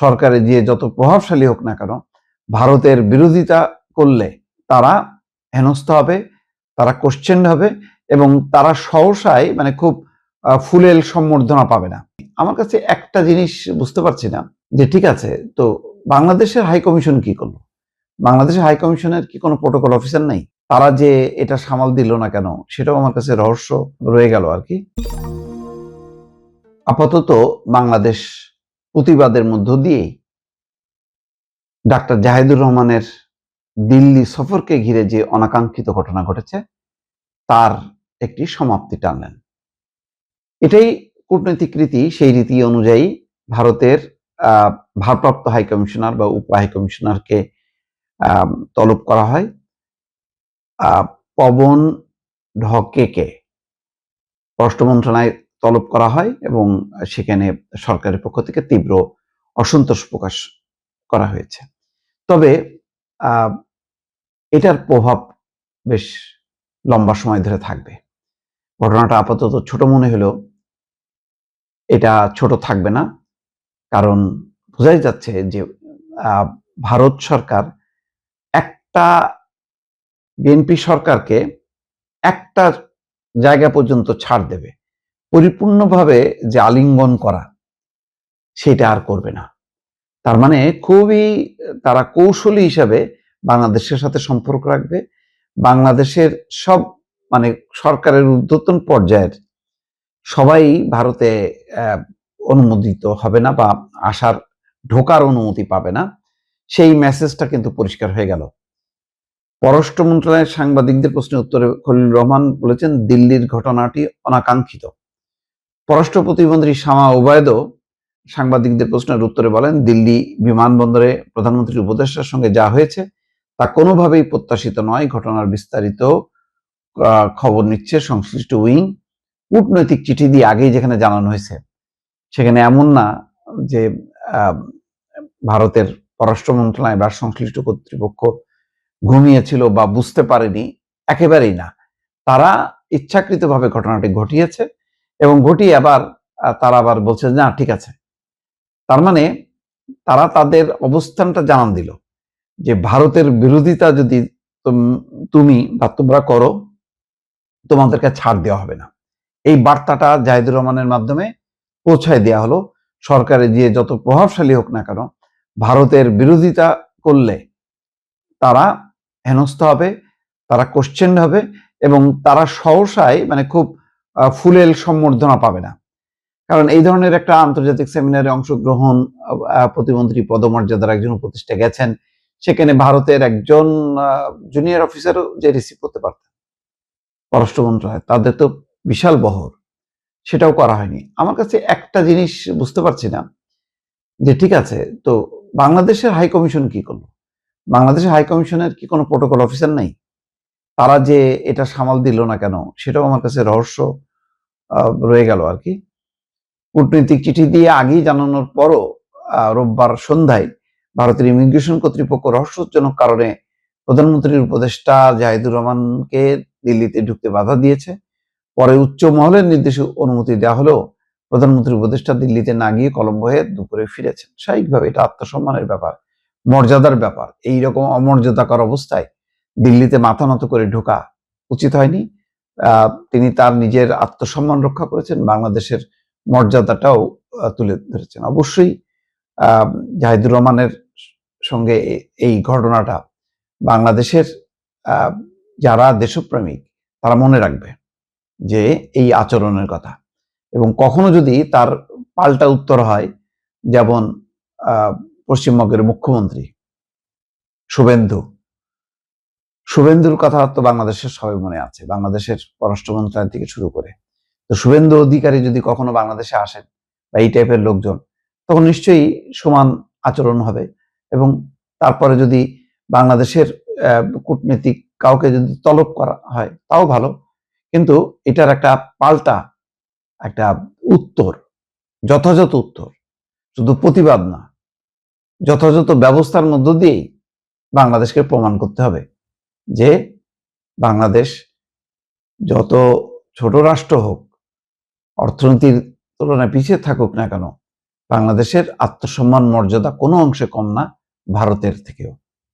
সরকারে যে যত প্রভাবশালী হোক না কেন, ভারতের বিরোধিতা করলে তারা হেনস্থা হবে, তারা কোশ্চেন হবে এবং তারা সহসায় মানে খুব ফুলেল সম্বর্ধনা পাবে না। আমার কাছে একটা জিনিস বুঝতে পারছি না যে ঠিক আছে, তো বাংলাদেশের হাই কমিশন কি করলো? বাংলাদেশের হাই কমিশনের কি কোনো প্রোটোকল অফিসার নাই? তারা যে এটা সামাল দিল না কেন সেটাও আমার কাছে রহস্য রয়ে গেল আর কি। আপাতত বাংলাদেশ প্রতিবাদের মধ্য দিয়েই ডাক্তার জাহিদুর রহমানের দিল্লি সফরকে ঘিরে যে অনাকাঙ্ক্ষিত ঘটনা ঘটেছে তার একটি সমাপ্তি টানলেন। এটাই কূটনৈতিক রীতি। সেই রীতি অনুযায়ী ভারতের ভারপ্রাপ্ত হাই কমিশনার বা উপ হাই কমিশনারকে তলব করা হয়। পবন ঢকেকে পররাষ্ট্র মন্ত্রণালয়ে তলব করা হয় এবং সেখানে সরকারের পক্ষ থেকে তীব্র অসন্তোষ প্রকাশ করা হয়েছে। তবে এটার প্রভাব বেশ লম্বা সময় ধরে থাকবে। ঘটনাটা আপাতত ছোট মনে হলেও এটা ছোট থাকবে না, কারণ বোঝাই যাচ্ছে যে ভারত সরকার একটা বিএনপি সরকারকে একটা জায়গা পর্যন্ত ছাড় দেবে, পরিপূর্ণভাবে যে আলিঙ্গন করা সেটা আর করবে না। তার মানে খুবই তারা কৌশলী হিসাবে বাংলাদেশের সাথে সম্পর্ক রাখবে। বাংলাদেশের সব মানে সরকারের ঊর্ধ্বতন পর্যায়ের সবাই ভারতে অনুমোদিত হবে না বা ঢোকার অনুমতি পাবে না। সেই মেসেজটা কিন্তু পরিষ্কার হয়ে গেল। পররাষ্ট্র মন্ত্রণালয়ের সাংবাদিকদের প্রশ্নের উত্তরে খলিল রহমান বলেছেন, দিল্লির ঘটনাটি অনাকাঙ্ক্ষিত। পররাষ্ট্র প্রতিমন্ত্রী শামা ওবায়দও সাংবাদিকদের প্রশ্নের উত্তরে বলেন, দিল্লি বিমানবন্দরে প্রধানমন্ত্রীর উপদেষ্টার সঙ্গে যা হয়েছে তা কোনোভাবেই প্রত্যাশিত নয়। ঘটনার বিস্তারিত খবর নিচ্ছে সংশ্লিষ্ট উইং। কূটনৈতিক চিঠি দিয়ে আগেই যেখানে জানানো হয়েছে, সেখানে এমন না যে ভারতের পররাষ্ট্র মন্ত্রণালয় বা সংশ্লিষ্ট কর্তৃপক্ষ ঘুমিয়েছিল বা বুঝতে পারেনি, একেবারেই না। তারা ইচ্ছাকৃতভাবে ঘটনাটি ঘটিয়েছে এবং ঘটিয়ে তারা আবার বলছে না ঠিক আছে। তার মানে তারা তাদের অবস্থানটা জানান দিল যে ভারতের বিরোধিতা যদি তুমি বা তোমরা করো, তোমাদেরকে ছাড় দেওয়া হবে না। এই বার্তাটা জাহিদুর রহমানের মাধ্যমে পৌঁছায় দেওয়া হলো। সরকারে যে যত প্রভাবশালী হোক না কেন, ভারতের বিরোধিতা করলে তারা হেনস্থা হবে, তারা কোশ্চেন হবে এবং তারা সহসায় মানে খুব ফুলেল সম্বর্ধনা পাবে না। কারণ এই ধরনের একটা আন্তর্জাতিক সেমিনারে অংশগ্রহণ, প্রতিমন্ত্রী পদমর্যাদার একজন উপদেষ্টা গেছেন, সেখানে ভারতের একজন জুনিয়র অফিসারও যে রিসিভ করতে পারতেন পররাষ্ট্র মন্ত্রণালয়, তাদের তো বিশাল বহর, সেটাও করা হয়নি। আমার কাছে একটা জিনিস বুঝতে পারছি না যে ঠিক আছে, তো বাংলাদেশের হাই কমিশন কি করলো? বাংলাদেশের হাই কমিশনের কি কোনো প্রোটোকল অফিসার নাই? তারা যে এটা সামাল দিল না কেন সেটাও আমার কাছে রহস্য রয়ে গেল আর কি। কূটনৈতিক চিঠি দিয়ে আগেই জানানোর পরও রোববার সন্ধ্যায় ভারতের ইমিগ্রেশন কর্তৃপক্ষ রহস্যজনক কারণে প্রধানমন্ত্রীর উপদেষ্টা জাহিদুর রহমানকে দিল্লিতে ঢুকতে বাধা দিয়েছে। পরে উচ্চ মহলের নির্দেশে অনুমতি দেওয়া হলেও প্রধানমন্ত্রীর উপদেষ্টা দিল্লিতে না গিয়ে কলম্বো হয়ে দুপুরে ফিরেছেন। স্বাভাবিকভাবে এটা আত্মসম্মানের ব্যাপার, মর্যাদার ব্যাপার। এইরকম অমর্যাদাকর অবস্থায় দিল্লিতে মাথা নত করে ঢোকা উচিত হয়নি। তিনি তার নিজের আত্মসম্মান রক্ষা করেছেন, বাংলাদেশের মর্যাদাটাও তুলে ধরেছেন। অবশ্যই জাহিদুর রহমানের সঙ্গে এই ঘটনাটা বাংলাদেশের যারা দেশপ্রেমিক তারা মনে রাখবে যে এই আচরণের কথা, এবং কখনো যদি তার পাল্টা উত্তর হয়, যেমন পশ্চিমবঙ্গের মুখ্যমন্ত্রী শুভেন্দুর কথা তো বাংলাদেশের সবাই মনে আছে, বাংলাদেশের পররাষ্ট্র মন্ত্রণালয় থেকে শুরু করে। তো শুভেন্দু অধিকারী যদি কখনো বাংলাদেশে আসেন বা এই টাইপের লোকজন, তখন নিশ্চয়ই সমান আচরণ হবে। এবং তারপরে যদি বাংলাদেশের কূটনীতিক কাউকে যদি তলব করা হয় তাও ভালো, কিন্তু এটার একটা পাল্টা একটা উত্তর, যথাযথ উত্তর, শুধু প্রতিবাদ না, যথাযথ ব্যবস্থার মধ্য দিয়েই বাংলাদেশকে প্রমাণ করতে হবে যে বাংলাদেশ যত ছোট রাষ্ট্র হোক, অর্থনীতির তুলনায় পিছিয়ে থাকুক না কেন, বাংলাদেশের আত্মসম্মান মর্যাদা কোনো অংশে কম না ভারতের থেকেও।